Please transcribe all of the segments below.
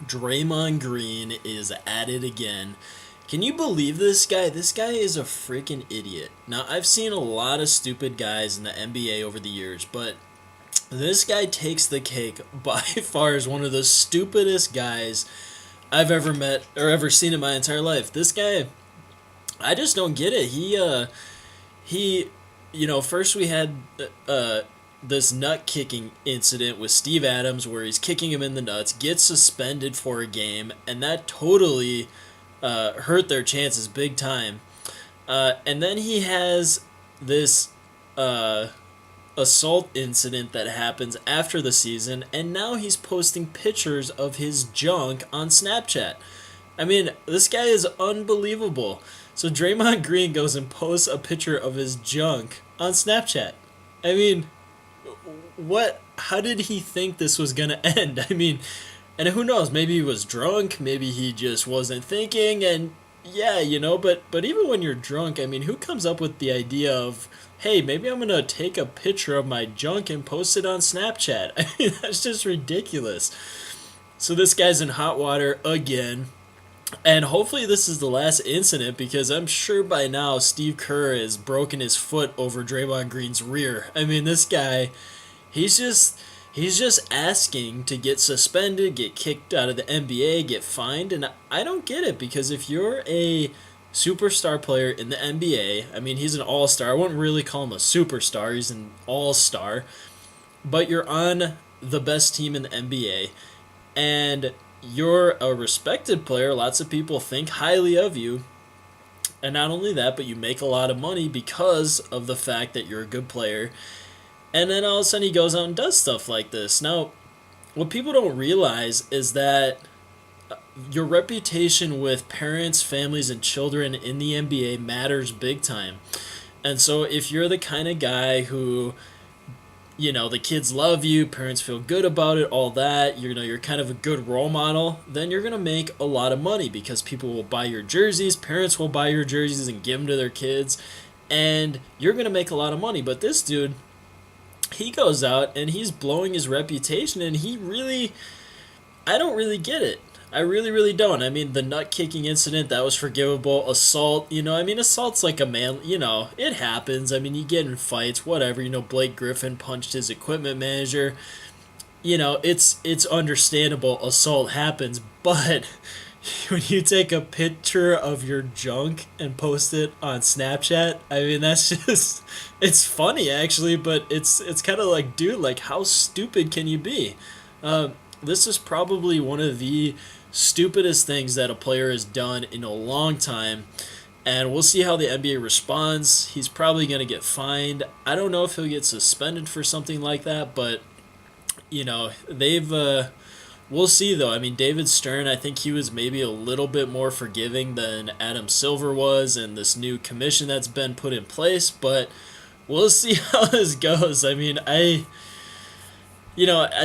Draymond Green is at it again. Can you believe this guy? This guy is a freaking idiot. Now, I've seen a lot of stupid guys in the NBA over the years, but this guy takes the cake by far as one of the stupidest guys I've ever met or ever seen in my entire life. This guy, I just don't get it. He, first we had uh, this nut kicking incident with Steve Adams where he's kicking him in the nuts, gets suspended for a game, and that totally hurt their chances big time. And then he has this uh, assault incident that happens after the season, and now he's posting pictures of his junk on Snapchat. I mean, this guy is unbelievable. So Draymond Green goes and posts a picture of his junk on Snapchat. I mean, what? How did he think this was gonna end? I mean, and who knows? Maybe he was drunk. Maybe he just wasn't thinking. And yeah, but even when you're drunk, I mean, who comes up with the idea of, hey, maybe I'm gonna take a picture of my junk and post it on Snapchat? I mean, that's just ridiculous. So this guy's in hot water again. And hopefully this is the last incident because I'm sure by now Steve Kerr has broken his foot over Draymond Green's rear. I mean, this guy, he's just he's just asking to get suspended, get kicked out of the NBA, get fined, and I don't get it because if you're a superstar player in the NBA, I mean, he's an all-star. I wouldn't really call him a superstar. He's an all-star. But you're on the best team in the NBA and you're a respected player. Lots of people think highly of you. And not only that, but you make a lot of money because of the fact that you're a good player. And then all of a sudden he goes out and does stuff like this. Now, what people don't realize is that your reputation with parents, families, and children in the NBA matters big time. And so if you're the kind of guy who, the kids love you, parents feel good about it, all that, you're kind of a good role model, then you're going to make a lot of money because people will buy your jerseys, parents will buy your jerseys and give them to their kids, and you're going to make a lot of money. But this dude, he goes out and he's blowing his reputation, and I don't really get it. I really, really don't. I mean, the nut kicking incident, that was forgivable. Assault, assault's like a man, it happens. I mean, you get in fights, whatever. Blake Griffin punched his equipment manager. It's understandable. Assault happens, but when you take a picture of your junk and post it on Snapchat, I mean, that's just, it's funny actually, but it's kind of like, dude, like, how stupid can you be? This is probably one of the stupidest things that a player has done in a long time. And we'll see how the NBA responds. He's probably going to get fined. I don't know if he'll get suspended for something like that, but, we'll see though. I mean, David Stern, I think he was maybe a little bit more forgiving than Adam Silver was, and this new commission that's been put in place, but we'll see how this goes. I mean, I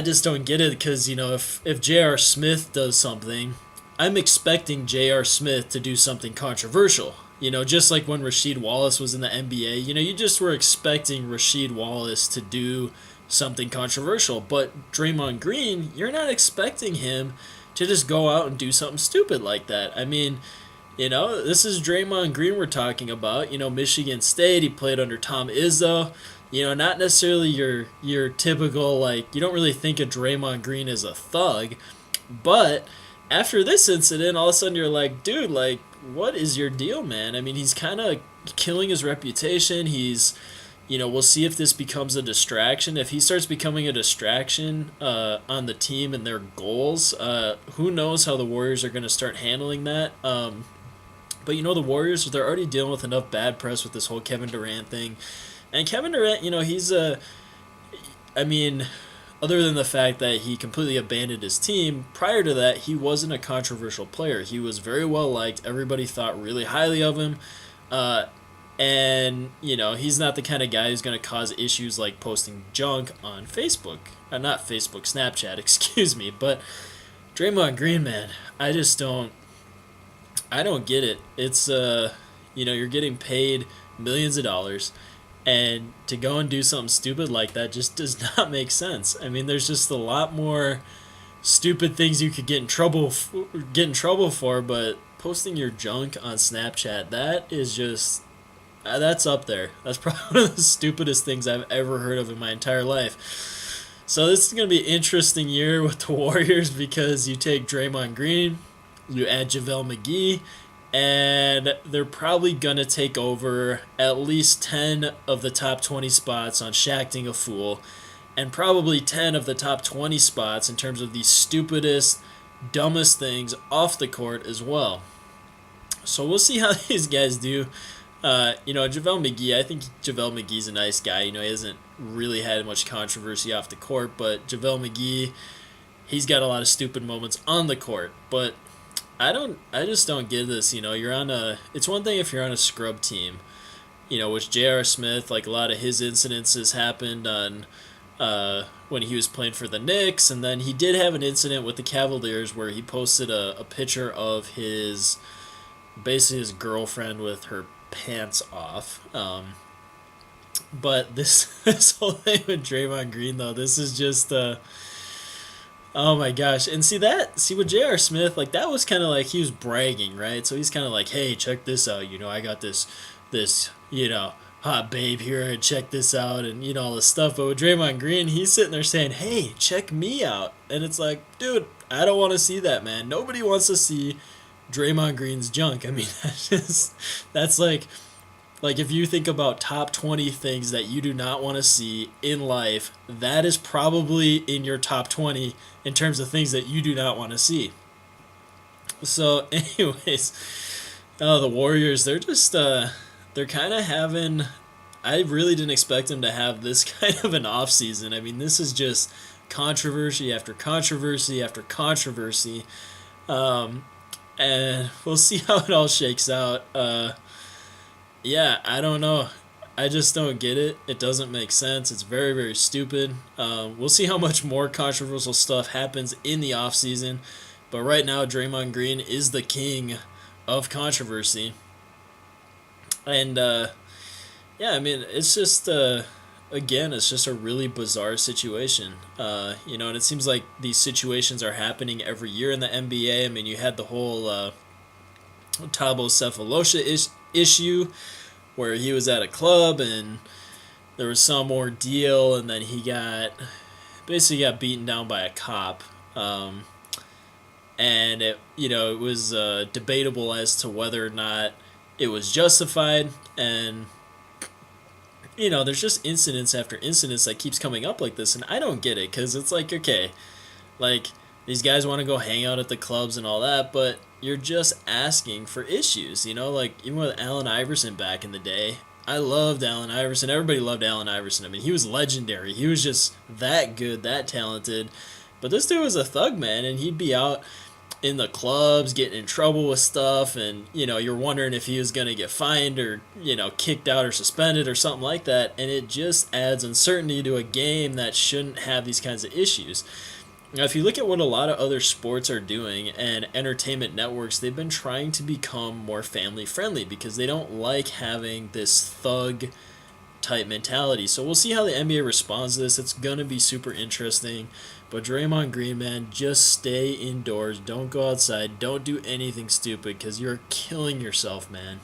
just don't get it because, if J.R. Smith does something, I'm expecting J.R. Smith to do something controversial. Just like when Rasheed Wallace was in the NBA, you just were expecting Rasheed Wallace to do something controversial. But Draymond Green, you're not expecting him to just go out and do something stupid like that. I mean, this is Draymond Green we're talking about. Michigan State, he played under Tom Izzo. Not necessarily your typical, like, you don't really think of Draymond Green as a thug, but after this incident, all of a sudden you're like, dude, like, what is your deal, man? I mean, he's kind of killing his reputation. We'll see if this becomes a distraction. If he starts becoming a distraction on the team and their goals, who knows how the Warriors are going to start handling that. But the Warriors, they're already dealing with enough bad press with this whole Kevin Durant thing. And Kevin Durant, he's other than the fact that he completely abandoned his team, prior to that, he wasn't a controversial player. He was very well liked. Everybody thought really highly of him. And he's not the kind of guy who's going to cause issues like posting junk on Facebook. Not Facebook, Snapchat, excuse me. But Draymond Green, man, I don't get it. It's, you're getting paid millions of dollars. And to go and do something stupid like that just does not make sense. I mean, there's just a lot more stupid things you could get in trouble for, but posting your junk on Snapchat, that is just that's up there. That's probably one of the stupidest things I've ever heard of in my entire life. So this is going to be an interesting year with the Warriors because you take Draymond Green, you add JaVale McGee, and they're probably going to take over at least 10 of the top 20 spots on Shacking a Fool, and probably 10 of the top 20 spots in terms of the stupidest, dumbest things off the court as well. So we'll see how these guys do. JaVale McGee, I think JaVale McGee's a nice guy. He hasn't really had much controversy off the court, but JaVale McGee, he's got a lot of stupid moments on the court. But I just don't get this. It's one thing if you're on a scrub team, which J.R. Smith, like a lot of his incidences happened on when he was playing for the Knicks, and then he did have an incident with the Cavaliers where he posted a picture of basically his girlfriend with her pants off. But this whole thing with Draymond Green though, this is just oh my gosh. And see with J.R. Smith, like that was kind of like he was bragging, right? So he's kind of like, hey, check this out. I got this hot babe here, and check this out, and all this stuff. But with Draymond Green, he's sitting there saying, hey, check me out. And it's like, dude, I don't want to see that, man. Nobody wants to see Draymond Green's junk. I mean, that's like if you think about top 20 things that you do not want to see in life, that is probably in your top 20 in terms of things that you do not want to see. So anyways, the Warriors, they're just they're kind of having, I really didn't expect them to have this kind of an off season. I mean, this is just controversy after controversy after controversy. And we'll see how it all shakes out. I don't know. I just don't get it. It doesn't make sense. It's very, very stupid. We'll see how much more controversial stuff happens in the offseason. But right now, Draymond Green is the king of controversy. And, it's just, again, it's just a really bizarre situation. And it seems like these situations are happening every year in the NBA. I mean, you had the whole Thabo Sefolosha issue where he was at a club and there was some ordeal, and then he got beaten down by a cop. And it was debatable as to whether or not it was justified, and there's just incidents after incidents that keeps coming up like this, and I don't get it, because it's like, okay, like, these guys want to go hang out at the clubs and all that, but you're just asking for issues, like, even with Allen Iverson back in the day. I loved Allen Iverson. Everybody loved Allen Iverson. I mean, he was legendary. He was just that good, that talented. But this dude was a thug, man, and he'd be out in the clubs getting in trouble with stuff, and you're wondering if he was going to get fined or kicked out or suspended or something like that, and it just adds uncertainty to a game that shouldn't have these kinds of issues. Now, if you look at what a lot of other sports are doing, and entertainment networks, they've been trying to become more family friendly because they don't like having this thug type mentality. So we'll see how the NBA responds to this. It's going to be super interesting. But Draymond Green, man, just stay indoors. Don't go outside. Don't do anything stupid because you're killing yourself, man.